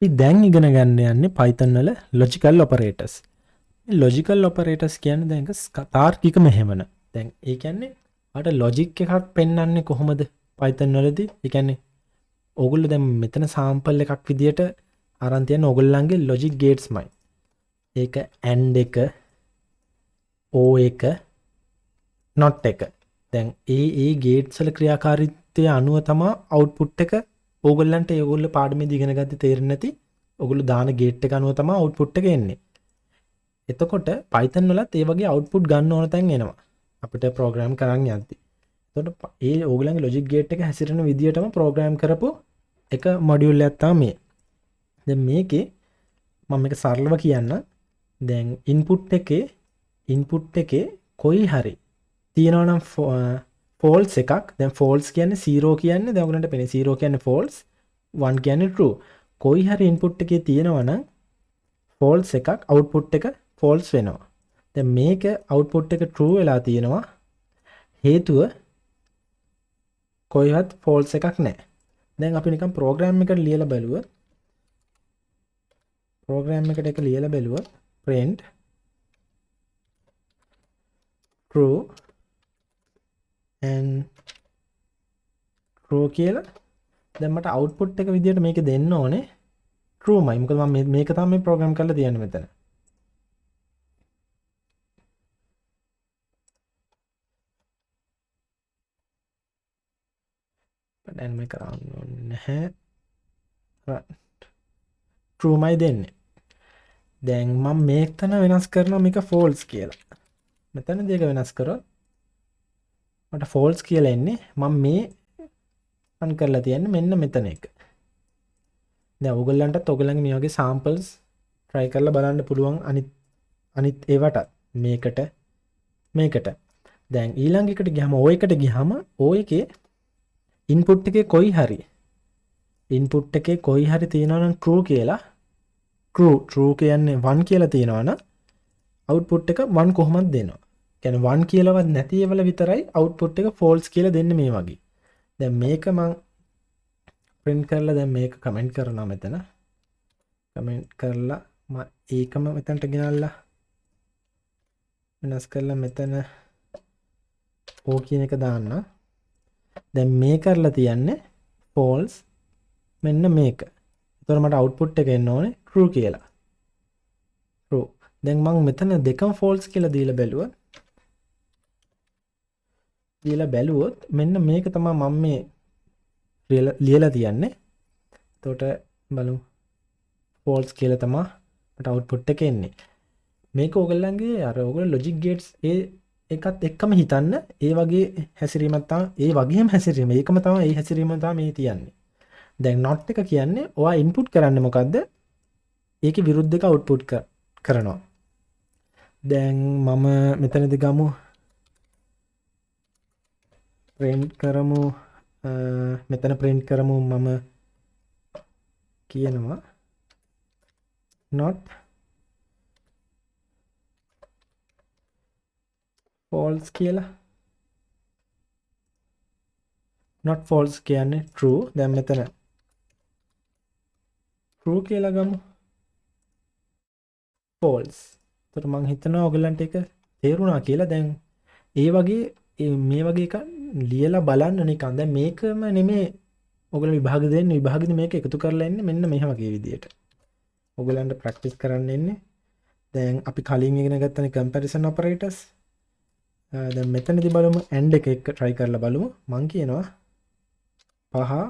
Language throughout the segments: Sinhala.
අපි දැන් ඉගෙන ගන්න යන්නේ Python වල logical operators. මේ logical operators කියන්නේ දැන් තාර්කික මෙහෙවන. දැන් ඒ කියන්නේ අර logic එකක් පෙන්වන්නේ කොහොමද Python වලදී? ඒ කියන්නේ ඕගොල්ලෝ දැන් මෙතන sample එකක් විදියට අරන් තියන ඕගොල්ලන්ගේ logic gatesමයි. ඒක and එක, o එක, not එක. දැන් ඒ gates වල ක්‍රියාකාරීත්වය අනුව තමයි output එක ඕගොල්ලන්ට ඒගොල්ලෝ පාඩමේදී ඉගෙන ගත්තේ තේරෙන්නේ නැති ඔගොල්ලෝ දාන ගේට් එක අනුව තමයි output එක එන්නේ. එතකොට Python වලත් ඒ වගේ output ගන්න ඕන තැන් එනවා. අපිට program කරන්න යද්දි. එතකොට ඒ ඕගොල්ලන්ගේ logic gate එක හැසිරෙන විදියටම program කරපු එක module එකක් තමයි මේ. දැන් මේකේ මම මේක සරලව කියන්න. දැන් input එකේ කොයි හරි තියෙනවා නම් false එකක්. දැන් false කියන්නේ 0 කියන්නේ දැන් ඔයගලන්ට පේන්නේ 0 කියන්නේ false, 1 කියන්නේ true. කොයි හරි input එකේ තියෙනවා නම් false එකක් output එක false වෙනවා. දැන් මේක output එක true වෙලා තියෙනවා. හේතුව කොයිවත් false එකක් නැහැ. දැන් අපි නිකන් program එකට ලියලා බලුවොත් print true and true කියලා දැන් මට output එක විදියට මේක දෙන්න ඕනේ true මයි. මොකද මම මේක තමයි program කරලා තියන්නේ මෙතන. දැන් මේක කරන්න ඕනේ නැහැ. true මයි දෙන්නේ. දැන් මම මේකතන වෙනස් කරනවා මේක false කියලා. මෙතනදී ඒක වෙනස් කරොත් මට false කියලා එන්නේ. මම මේ රන් කරලා තියන්නේ මෙන්න මෙතන එක. දැන් ඔයගොල්ලන්ටත් ඔයගොල්ලන්ගේ මේ වගේ samples try කරලා බලන්න පුළුවන් අනිත් ඒවට මේකට. දැන් ඊළඟ එකට ගියාම o එකට ගියාම o එකේ input එකේ කොයි හරි තියෙනවා නම් true කියලා true කියන්නේ 1 කියලා තියෙනවා නම් output එක 1 කොහොමද දෙනවා? කියන්නේ 1 කියලාවත් නැති ඒවල විතරයි output එක false කියලා දෙන්නේ මේ වගේ. දැන් මේක මම print කරලා දැන් මේක comment කරනවා මෙතන. comment කරලා මම ඒකම මෙතනට ගෙනල්ලා වෙනස් කරලා මෙතන o කියන එක දාන්න. දැන් මේ කරලා තියන්නේ false මෙන්න මේක. එතකොට මට output එක එන්න ඕනේ true කියලා. true. දැන් මම මෙතන දෙකම false කියලා දීලා බැලුවොත් මෙන්න මේක තමයි මම මේ ලියලා තියන්නේ. එතකොට බලමු false කියලා තමයි මට output එක එන්නේ. මේක ඕගොල්ලන්ගේ ඕගොල්ලෝ logic gates ඒකත් එක්කම හිතන්න. ඒ වගේ හැසිරීමක් තමයි ඒකම තමයි ඒ හැසිරීම තමයි මේ තියන්නේ. දැන් not එක කියන්නේ ඔයා input කරන්නේ මොකද්ද? ඒකේ විරුද්ධ එක output කරනවා. දැන් මම මෙතනදී ගමු මෙතන print කරමු මම කියනවා not false කියලා. not false කියන්නේ true. දැන් මෙතන true කියලා ගමු false. එතකොට මම හිතනවා ඔයගලන්ට ඒක තේරුණා කියලා. දැන් ඒ වගේ මේ වගේ එක ලියලා බලන්න නිකන්. දැන් මේකම නෙමේ ඔයගොල්ලෝ විභාග දෙන්නේ. විභාගෙදි මේක එකතු කරලා එන්නේ මෙන්න මේ වගේ විදියට. ඔයගලන්ට ප්‍රැක්ටිස් කරන්න එන්නේ. දැන් අපි කලින් ඉගෙන ගත්තනේ comparison operators. දැන් මෙතනදී බලමු and එක try කරලා බලමු. මම කියනවා 5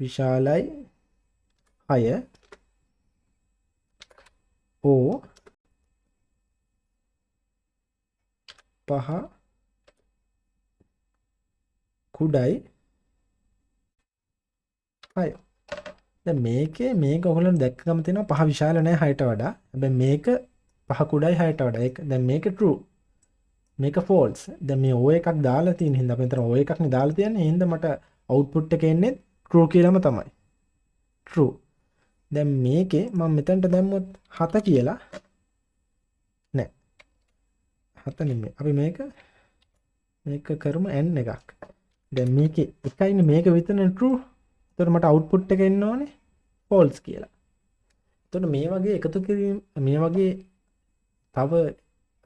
විශාලයි 6 o 5 කුඩයි 6. දැන් මේක ඔයගොල්ලෝ දැක්කම තියෙනවා 5 විශාල නැහැ 6ට වඩා. හැබැයි මේක 5 කුඩයි 6ට වඩා. ඒක දැන් මේක true. මේක false. දැන් මේ o එකක් දාලා තියෙන හින්දා අපි මෙතන o එකක් නේ දාලා තියන්නේ. ඒ හින්දා මට output එක එන්නේ true කියලාම තමයි. true. දැන් මේකේ මම මෙතනට දැම්මොත් 7 කියලා නෑ. 7 නෙමෙයි. අපි මේක කරමු n එකක්. දැන් මේකේ එකයිනේ මේක විතරනේ true. එතකොට මට output එක එන්න ඕනේ false කියලා. එතකොට මේ වගේ එකතු කිරීම මේ වගේ තව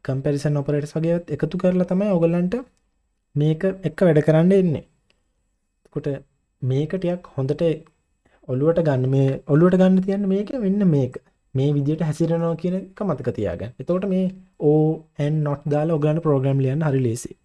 කම්පැරිසන් ඔපරේටර්ස් වගේවත් එකතු කරලා තමයි ඔයගලන්ට මේක එක වැඩ කරන්න එන්නේ. එතකොට මේක ටිකක් හොඳට ඔලුවට ගන්න මේ ඔලුවට ගන්න තියන්න මේක වෙන්න මේක මේ විදිහට හැසිරෙනවා කියන එක මතක තියාගන්න. එතකොට මේ O and not දාලා ඔයගලන්ට ප්‍රෝග්‍රෑම් ලියන්න හරි ලේසියි.